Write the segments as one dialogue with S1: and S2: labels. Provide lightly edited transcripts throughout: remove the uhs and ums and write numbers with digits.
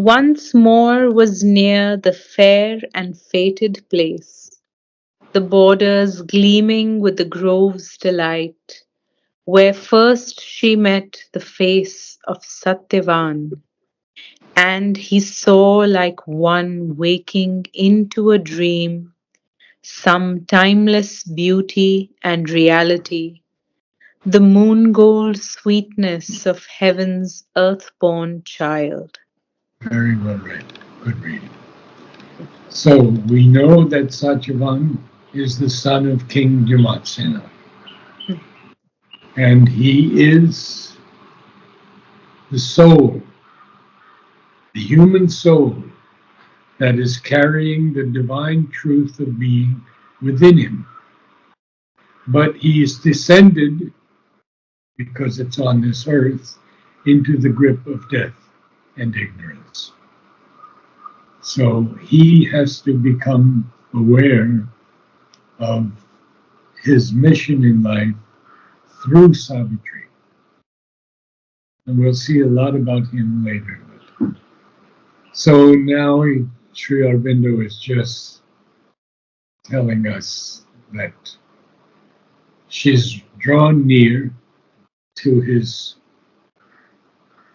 S1: Once more was near the fair and fated place, the borders gleaming with the grove's delight, where first she met the face of Satyavan, and he saw like one waking into a dream some timeless beauty and reality, the moon gold sweetness of heaven's earth-born child.
S2: Very well read. Good reading. So we know that Satyavan is the son of King Dumatsena, and he is the soul, the human soul that is carrying the divine truth of being within him. But he is descended, because it's on this earth, into the grip of death and ignorance. So he has to become aware of his mission in life through Savitri. And we'll see a lot about him later. So now Sri Aurobindo is just telling us that she's drawn near to his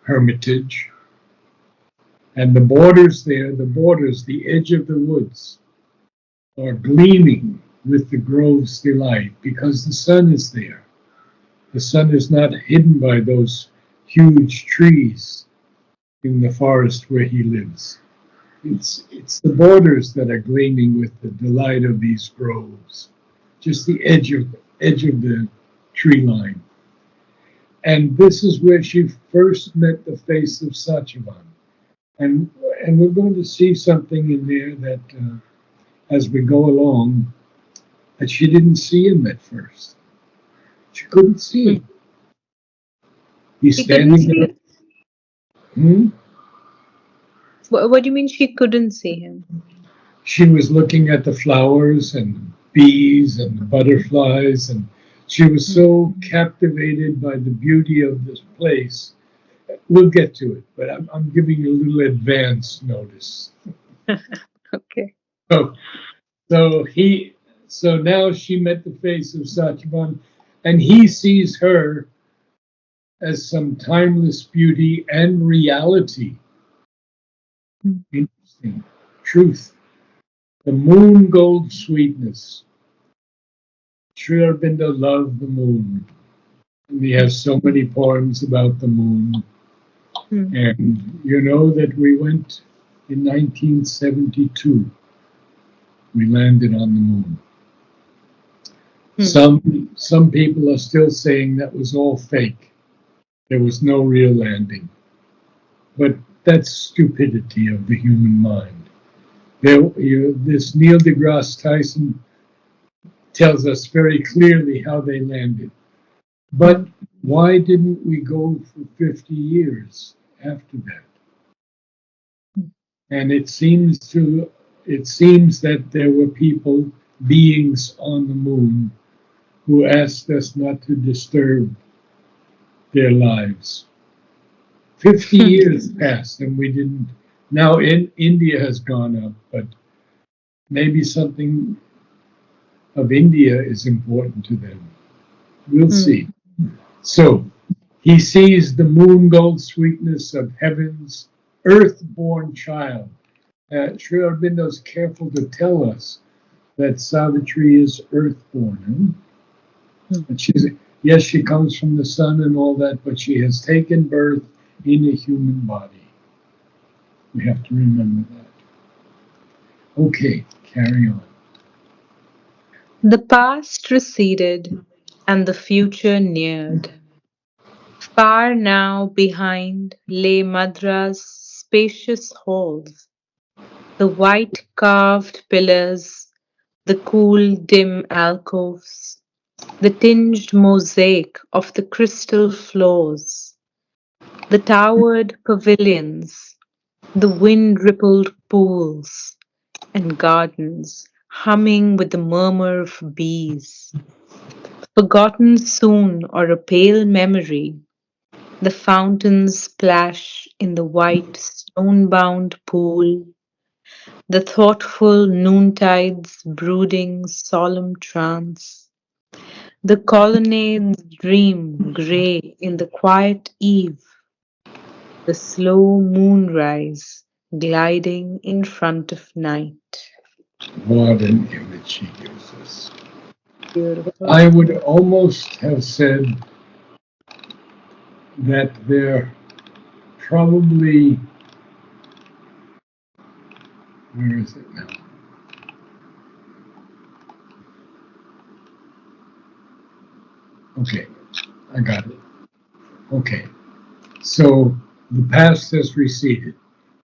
S2: hermitage, and the borders there, the edge of the woods, are gleaming with the grove's delight because the sun is there. The sun is not hidden by those huge trees in the forest where he lives. It's the borders that are gleaming with the delight of these groves, just the edge of the tree line. And this is where she first met the face of Satyavan. And and we're going to see something in there that as we go along, that she didn't see him at first. She couldn't see him. He's
S1: She couldn't
S2: standing
S1: see
S2: there.
S1: him?
S2: Hmm?
S1: What do you mean she couldn't see him?
S2: She was looking at the flowers and bees and the butterflies, and she was so captivated by the beauty of this place. We'll get to it, but I'm giving you a little advance notice.
S1: Okay.
S2: So, so he, so now she met the face of Satyavan, and he sees her as some timeless beauty and reality.
S1: Mm.
S2: Interesting. Truth. The moon gold sweetness. Sri Aurobindo loved the moon. And he has so many poems about the moon.
S1: Mm.
S2: And you know that we went in 1972. We landed on the moon.
S1: Mm.
S2: Some people are still saying that was all fake. There was no real landing. But that's stupidity of the human mind. This Neil deGrasse Tyson tells us very clearly how they landed. But why didn't we go for 50 years after that? And it seems that there were people, beings on the moon, who asked us not to disturb their lives. 50 years passed and we didn't. Now India has gone up, but maybe something of India is important to them. We'll
S1: Mm.
S2: see. So he sees the moon gold sweetness of heaven's earth-born child. Sri Aurobindo is careful to tell us that Savitri is earth-born. And yes, she comes from the sun and all that, but she has taken birth in a human body. We have to remember that. Okay, carry on.
S1: The past receded and the future neared. Far now behind lay Madra's spacious halls, the white carved pillars, the cool dim alcoves, the tinged mosaic of the crystal floors, the towered pavilions, the wind rippled pools, and gardens humming with the murmur of bees. Forgotten soon or a pale memory, The fountains splash in the white stone-bound pool, the thoughtful noontides brooding solemn trance. The colonnades dream grey in the quiet eve, the slow moonrise gliding in front of night.
S2: What an image she gives us.
S1: Beautiful.
S2: I would almost have said that they're probably, where is it now? Okay, I got it. Okay, so the past has receded.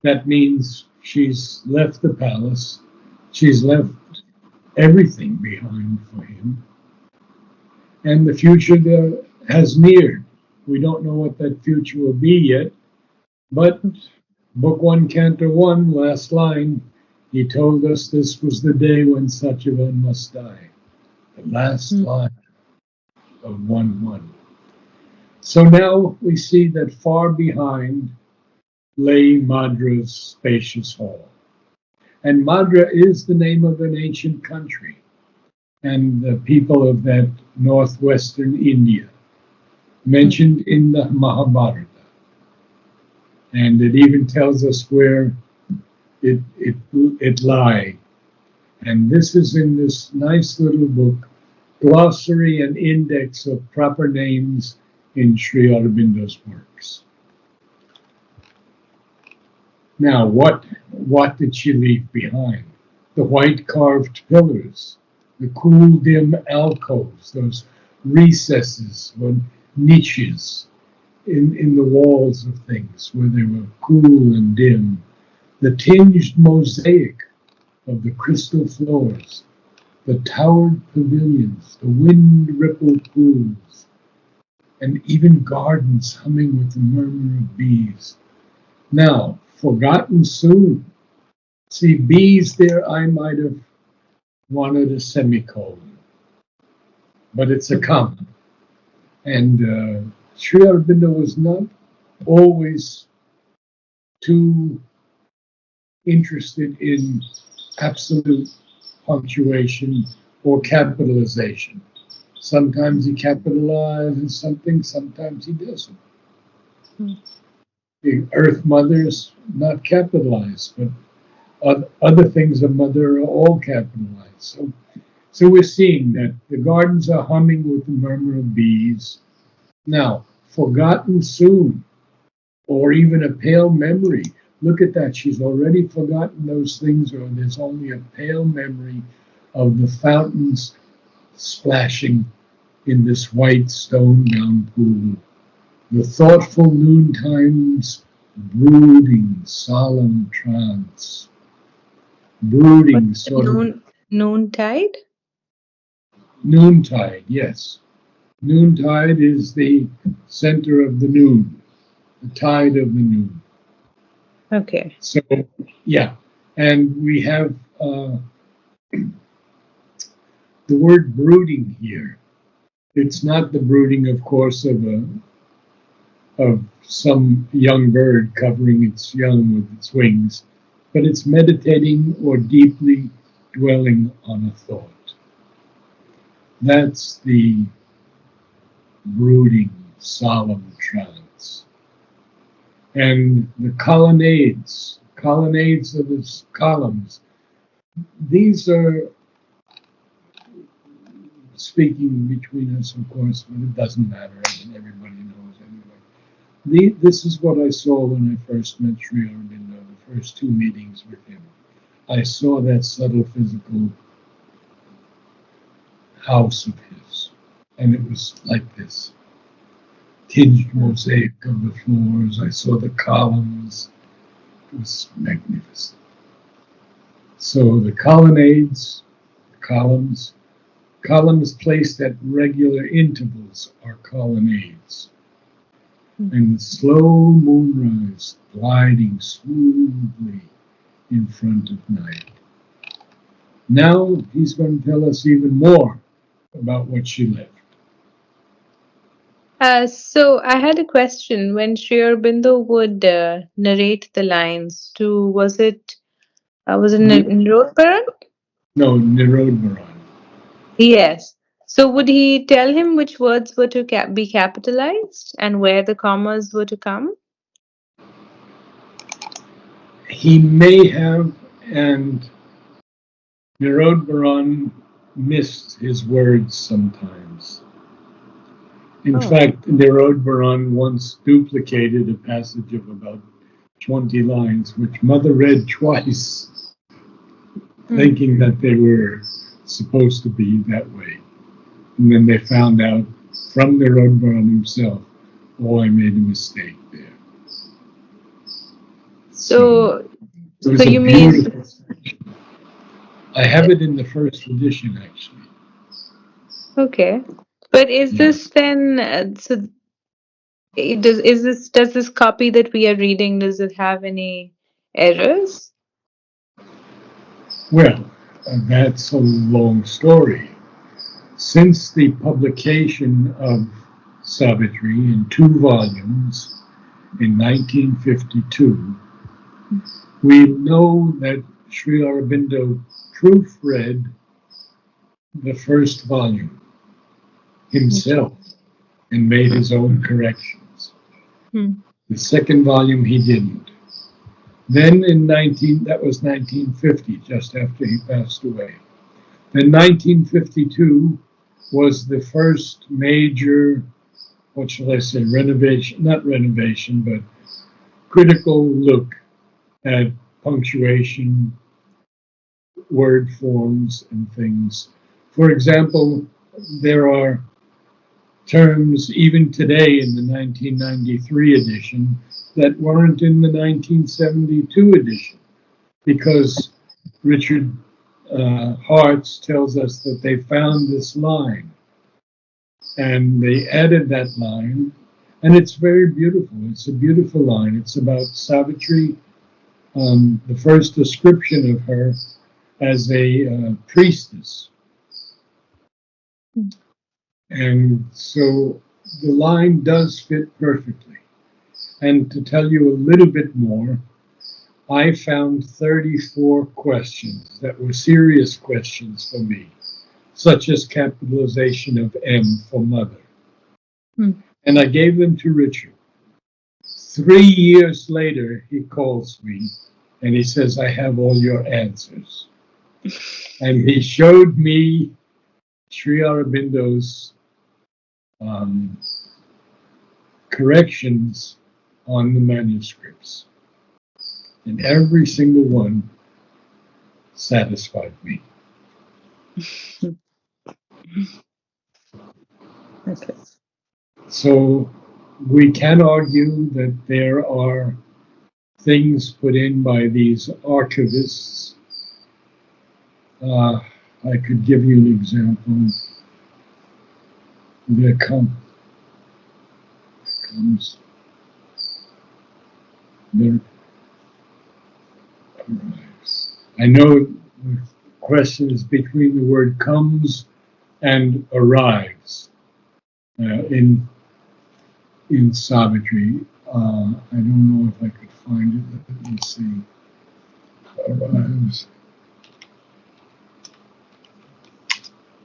S2: That means she's left the palace, she's left everything behind for him, and the future there has neared. We don't know what that future will be yet, but Book 1, Canto 1, last line, he told us this was the day when such a one must die. The last line of 1 1. So now we see that far behind lay Madra's spacious hall. And Madra is the name of an ancient country and the people of that northwestern India, mentioned in the Mahabharata. And it even tells us where it lie. And this is in this nice little book, Glossary and Index of Proper Names in Sri Aurobindo's Works. Now, what did she leave behind? The white carved pillars, the cool, dim alcoves, those recesses or niches in the walls of things where they were cool and dim, the tinged mosaic of the crystal floors, the towered pavilions, the wind-rippled pools, and even gardens humming with the murmur of bees. Now, forgotten soon. See, bees there, I might have wanted a semicolon, but it's a comma. And Sri Aurobindo was not always too interested in absolute punctuation or capitalization. Sometimes he capitalizes something, sometimes he doesn't. The Earth Mother's not capitalized, but other things of Mother are all capitalized. So we're seeing that the gardens are humming with the murmur of bees. Now, forgotten soon, or even a pale memory. Look at that. She's already forgotten those things, or there's only a pale memory of the fountains splashing in this white stone-bound pool. The thoughtful noontime's brooding, solemn trance.
S1: What
S2: Brooding,
S1: is it?
S2: sort of
S1: Noontide?
S2: noontide, yes. Noontide is the center of the noon, the tide of the noon.
S1: Okay.
S2: So, yeah. And we have the word brooding here. It's not the brooding, of course, of some young bird covering its young with its wings, but it's meditating or deeply dwelling on a thought. That's the brooding, solemn trance. And the colonnades of its columns, these are speaking between us, of course, but it doesn't matter. I mean, everybody knows anyway. This is what I saw when I first met Sri Aurobindo, the first two meetings with him. I saw that subtle physical house of his, and it was like this tinged mosaic of the floors. I saw the columns. It was magnificent. So the colonnades, columns, columns placed at regular intervals are colonnades. And the slow moonrise gliding smoothly in front of night. Now he's going to tell us even more about what she left.
S1: So I had a question. When Sri Aurobindo would narrate the lines to, was it Nirotparan?
S2: No, Nirodmaran.
S1: Yes. So would he tell him which words were to be capitalized and where the commas were to come?
S2: He may have, and Nirodmaran missed his words sometimes. In
S1: Oh.
S2: fact, Nirodmaran once duplicated a passage of about 20 lines, which Mother read twice,
S1: Hmm.
S2: thinking that they were supposed to be that way. And then they found out from Nirodmaran himself, oh, I made a mistake there. So
S1: So,
S2: it
S1: so
S2: was a
S1: you mean,
S2: beautiful section. I have it in the first edition, actually.
S1: okay. But is
S2: Yeah.
S1: this then, does this copy that we are reading, does it have any errors?
S2: Well, that's a long story. Since the publication of Savitri in 2 volumes in 1952, we know that Sri Aurobindo proofread the first volume
S1: Okay.
S2: himself and made his own corrections.
S1: Hmm.
S2: The second volume he didn't. Then in 19, that was 1950, just after he passed away. Then 1952 was the first major, what shall I say, renovation, not renovation, but critical look at punctuation, word forms, and things. For example, there are terms even today in the 1993 edition that weren't in the 1972 edition because Richard Hartz tells us that they found this line and they added that line, and it's very beautiful. It's a beautiful line. It's about Savitri, the first description of her as a priestess.
S1: Hmm.
S2: And so the line does fit perfectly. And to tell you a little bit more, I found 34 questions that were serious questions for me, such as capitalization of M for mother.
S1: Hmm.
S2: And I gave them to Richard. 3 years later, he calls me and he says, I have all your answers. And he showed me Sri Aurobindo's um, corrections on the manuscripts. And every single one satisfied me.
S1: Okay.
S2: So we can argue that there are things put in by these archivists. Uh, I could give you an example. There comes there arrives. I know the question is between the word comes and arrives in Savitri. I don't know if I could find it. Let me see. Arrives.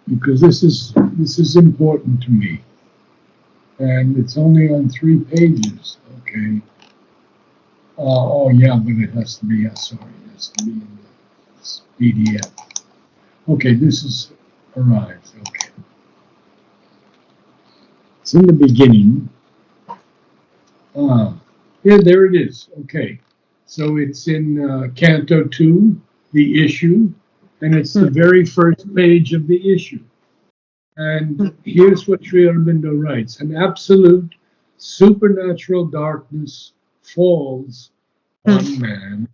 S2: Because this is important to me, and it's only on 3 pages. Okay. Oh yeah, but it has to be. Sorry, it has to be in the PDF. Okay, this is arrives. Okay, it's in the beginning. Ah, yeah, there it is. Okay, so it's in Canto 2, the issue, and it's the
S1: Hmm.
S2: very first page of the issue. And here's what Sri Aurobindo writes: an absolute supernatural darkness falls
S1: Hmm.
S2: on man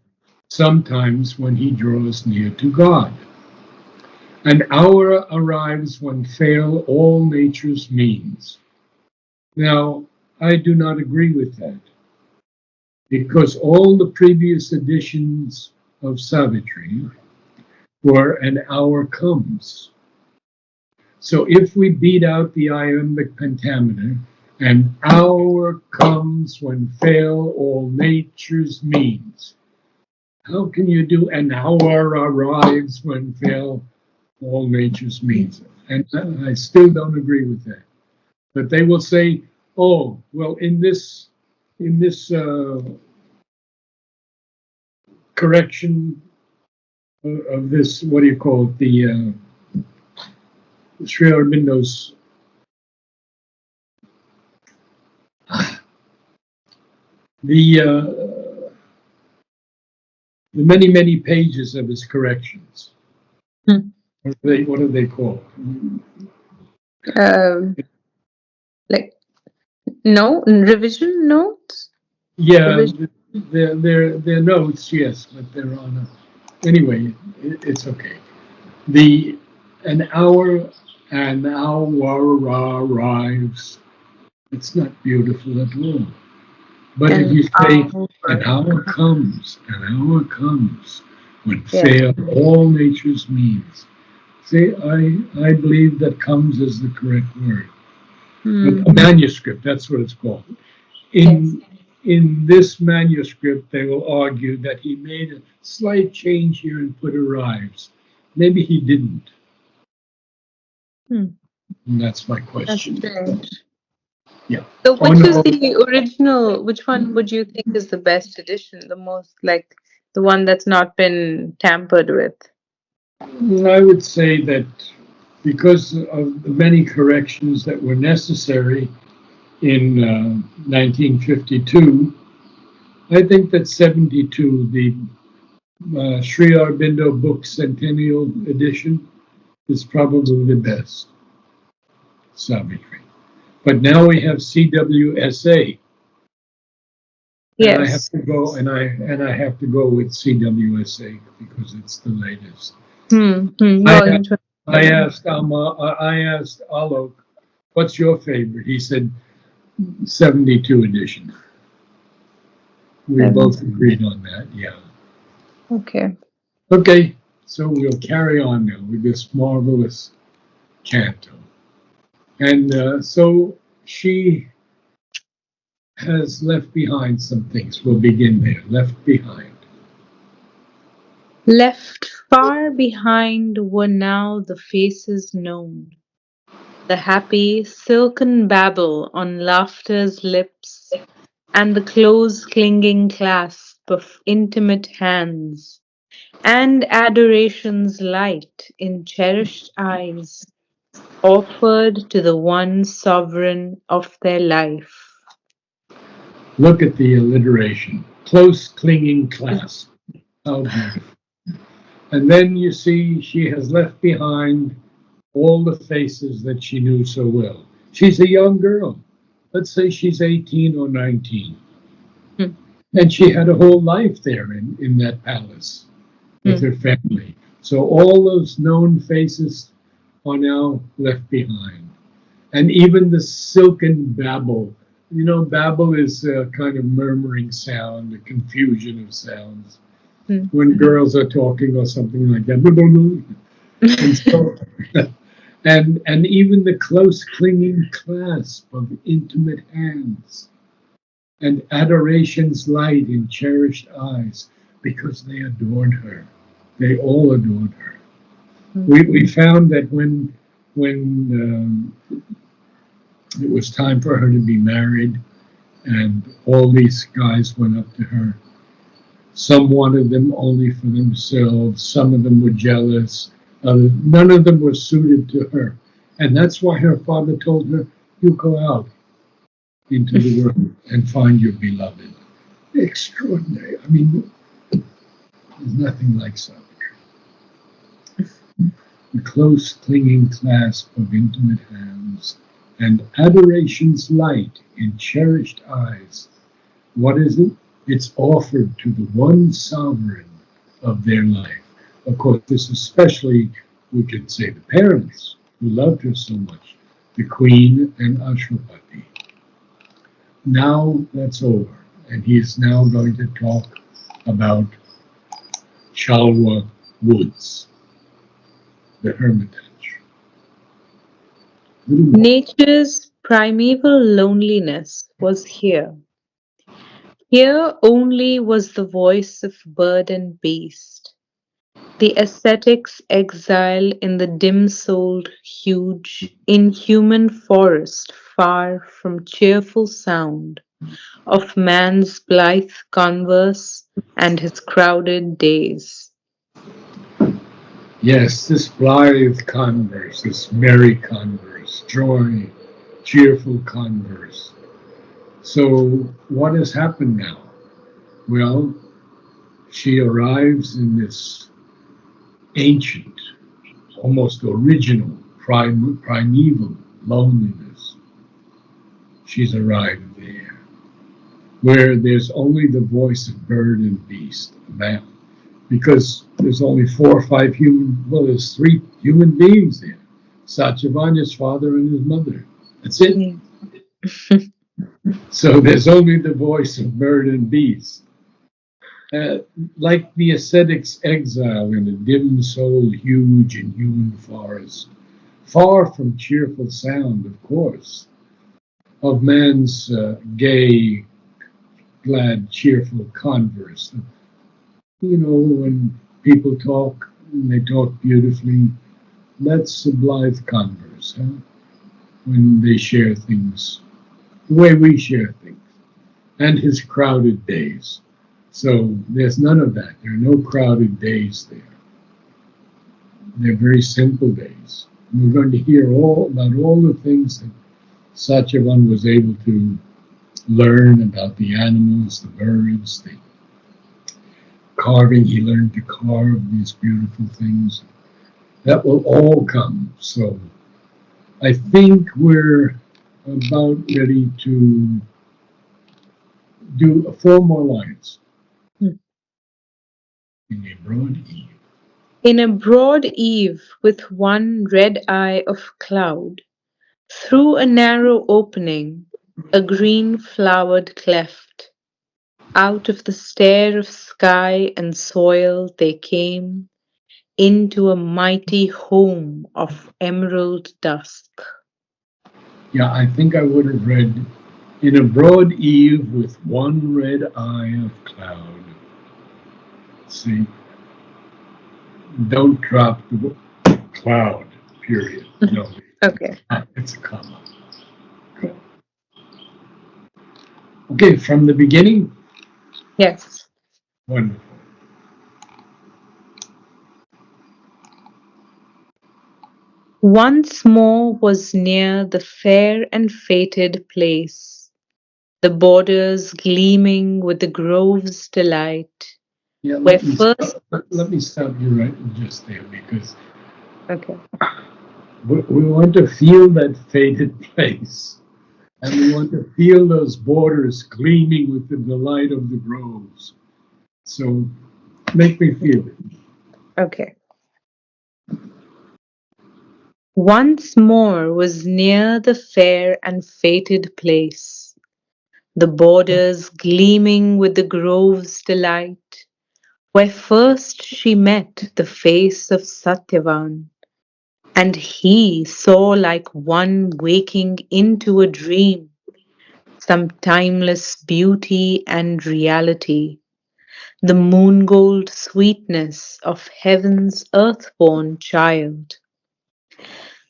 S2: sometimes when he draws near to God. An hour arrives when fail all nature's means. Now, I do not agree with that because all the previous editions of Savitri were an hour comes. So if we beat out the iambic pentameter An hour comes when fail all nature's means. How can you do an hour arrives when fail all nature's means? And I still don't agree with that. But they will say, "Oh, well, in this correction of this, what do you call it? The Sri Aurobindo's the the many pages of his corrections.
S1: Hmm.
S2: What are they called?
S1: Um, like no revision notes.
S2: Yeah,
S1: Revision.
S2: they're notes, yes, but they're on a. Anyway, it's okay. The an hour arrives. It's not beautiful at all. But if
S1: And
S2: you say
S1: hour.
S2: an hour comes when
S1: Yes.
S2: fail all nature's means. See, I believe that comes is the correct word. But a
S1: Hmm.
S2: manuscript, that's what it's called.
S1: Yes.
S2: In this manuscript, they will argue that he made a slight change here and put arrives. Maybe he didn't,
S1: Hmm.
S2: and that's my
S1: That's
S2: question.
S1: strange.
S2: Yeah.
S1: So,
S2: Oh
S1: which is
S2: no,
S1: the original? Which one would you think is the best edition? The most like the one that's not been tampered with?
S2: I would say that because of the many corrections that were necessary in 1952, I think that 72, the Sri Aurobindo Book Centennial Edition, is probably the best, Savitri. But now we have CWSA, and I have
S1: Yes.
S2: to go and I have to go with CWSA because it's the latest.
S1: Hmm. Hmm.
S2: I
S1: Volume
S2: I
S1: 27.
S2: asked I asked Alok, what's your favorite? He said 72 edition. We
S1: Seven.
S2: both agreed on that. Yeah.
S1: Okay.
S2: Okay, so we'll carry on now with this marvelous canto. And so she has left behind some things. We'll begin there. Left behind.
S1: Left far behind were now the faces known, the happy, silken babble on laughter's lips, and the close clinging clasp of intimate hands, and adoration's light in cherished eyes, offered to the one sovereign of their life.
S2: Look at the alliteration. Close clinging clasp. How beautiful. And then you see she has left behind all the faces that she knew so well. She's a young girl. Let's say she's 18 or 19.
S1: Hmm,
S2: And she had a whole life there in that palace with
S1: hmm,
S2: her family. So all those known faces are now left behind. And even the silken babble. You know, babble is a kind of murmuring sound, a confusion of sounds.
S1: hmm.
S2: When girls are talking or something like that. And so, and even the close clinging clasp of intimate hands and adoration's light in cherished eyes because they adored her. They all adored her.
S1: Hmm.
S2: We found that when it was time for her to be married and all these guys went up to her, some wanted them only for themselves, some of them were jealous, none of them were suited to her. And that's why her father told her, you go out into the world and find your beloved. Extraordinary. I mean, there's nothing like Savitri. The close clinging clasp of intimate hands, and adoration's light in cherished eyes. What is it? It's offered to the one sovereign of their life. Of course, this especially, we could say, the parents who loved her so much, the queen and Ashwapati. Now that's over, and he is now going to talk about Chalwa Woods, the hermitage. Little more.
S1: Nature's primeval loneliness was here. Here only was the voice of bird and beast, the ascetic's exile in the dim-souled, huge, inhuman forest far from cheerful sound of man's blithe converse and his crowded days.
S2: Yes, this blithe converse, this merry converse, joy, cheerful converse. So, what has happened now? Well, she arrives in this ancient, almost original, primeval loneliness. She's arrived there, where there's only the voice of bird and beast, man, because there's only four or five there's three human beings there. Satyavanya's father and his mother. That's it.
S1: Yeah.
S2: So there's only the voice of bird and beast. Uh, like the ascetic's exile in a dim-souled, huge and human forest, far from cheerful sound, of course, of man's gay, glad, cheerful converse. You know, when people talk, and they talk beautifully, that's a blithe converse, huh? When they share things the way we share things, and his crowded days. So there's none of that. There are no crowded days there. They're very simple days. And we're going to hear all about all the things that Satyavan was able to learn about the animals, the birds, the carving. He learned to carve these beautiful things. That will all come. So I think we're about ready to do four more lines in a broad E.
S1: In a broad eve with one red eye of cloud, through a narrow opening, a green flowered cleft, out of the stare of sky and soil they came into a mighty home of emerald dusk.
S2: Yeah, I think I would have read in a broad eve with one red eye of cloud. See, don't drop the cloud, period. No,
S1: Okay.
S2: it's a comma. Okay, from the beginning,
S1: Yes.
S2: wonderful.
S1: Once more was near the fair and fated place, the borders gleaming with the grove's delight,
S2: Yeah,
S1: where first.
S2: let me stop you right just there because
S1: Okay.
S2: we want to feel that fated place. And we want to feel those borders gleaming with the delight of the groves. So make me feel it.
S1: Okay. Once more was near the fair and fated place, the borders gleaming with the grove's delight, where first she met the face of Satyavan, and he saw like one waking into a dream some timeless beauty and reality, the moon gold sweetness of heaven's earthborn child.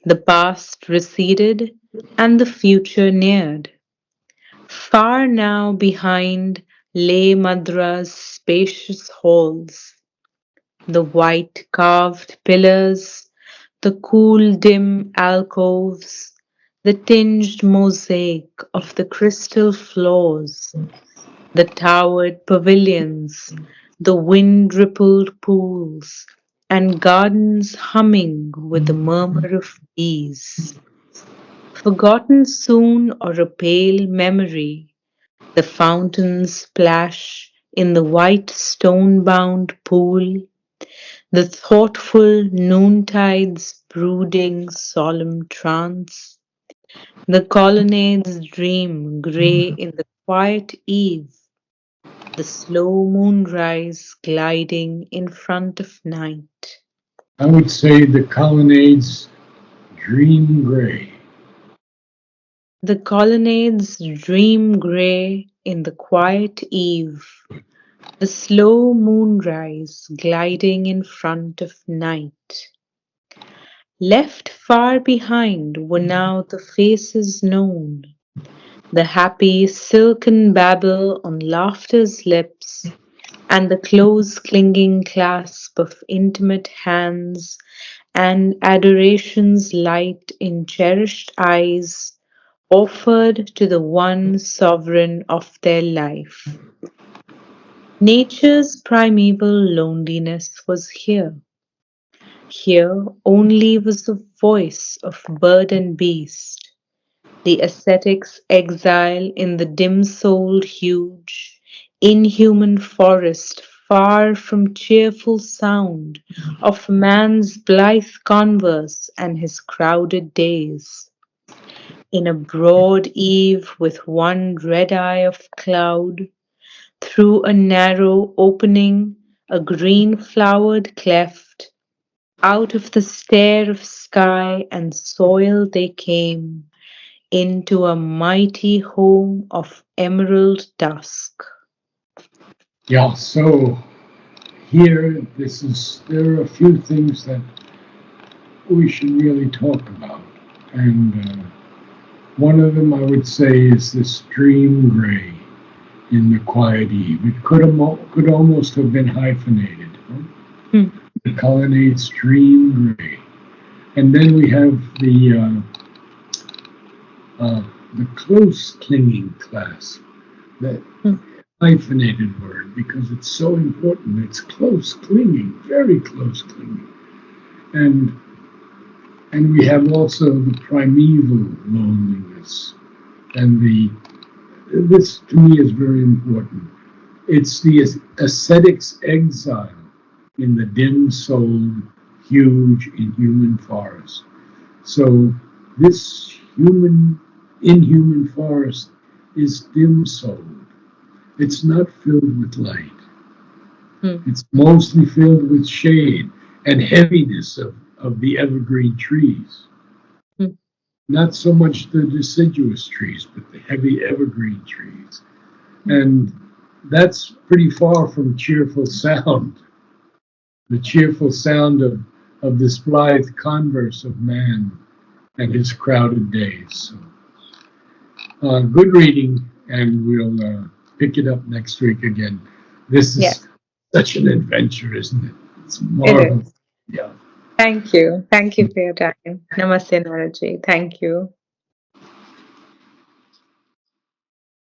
S1: The past receded and the future neared. Far now behind lay Madra's spacious halls, the white carved pillars, the cool dim alcoves, the tinged mosaic of the crystal floors, the towered pavilions, the wind rippled pools, and gardens humming with the murmur of bees. Forgotten soon or a pale memory, the fountains splash in the white stone bound pool, the thoughtful noontide's brooding solemn trance, the colonnades dream grey in the quiet eve, the slow moonrise gliding in front of night.
S2: I would say the colonnades dream gray.
S1: The colonnades dream grey in the quiet eve, the slow moonrise gliding in front of night. Left far behind were now the faces known, the happy silken babble on laughter's lips, and the close clinging clasp of intimate hands and adoration's light in cherished eyes offered to the one sovereign of their life. Nature's primeval loneliness was here. Here only was the voice of bird and beast, the ascetic's exile in the dim-souled, huge, inhuman forest far from cheerful sound of man's blithe converse and his crowded days. In a broad eve with one red eye of cloud, through a narrow opening, a green flowered cleft, out of the stare of sky and soil they came, into a mighty home of emerald dusk.
S2: Yeah, so here, there are a few things that we should really talk about. And one of them I would say is this dream gray in the quiet eve. It could almost have been hyphenated. Huh?
S1: Hmm,
S2: The colonnades dream gray. And then we have the close clinging clasp, that
S1: hmm,
S2: hyphenated word, because it's so important. It's close clinging, very close clinging. And and we have also the primeval loneliness. And this to me is very important. It's the ascetic's exile in the dim-souled, huge, inhuman forest. So this inhuman forest is dim-souled. It's not filled with light.
S1: hmm,
S2: It's mostly filled with shade and heaviness of the evergreen trees.
S1: hmm,
S2: Not so much the deciduous trees, but the heavy evergreen trees.
S1: hmm,
S2: And that's pretty far from cheerful sound, the cheerful sound of this blithe converse of man and his crowded days. So, good reading, and we'll pick it up next week again. This
S1: yes,
S2: is such an adventure, isn't it? It's
S1: it
S2: marvelous.
S1: is.
S2: Yeah.
S1: Thank you. Thank you for your time. Namaste, Naraji. Thank you.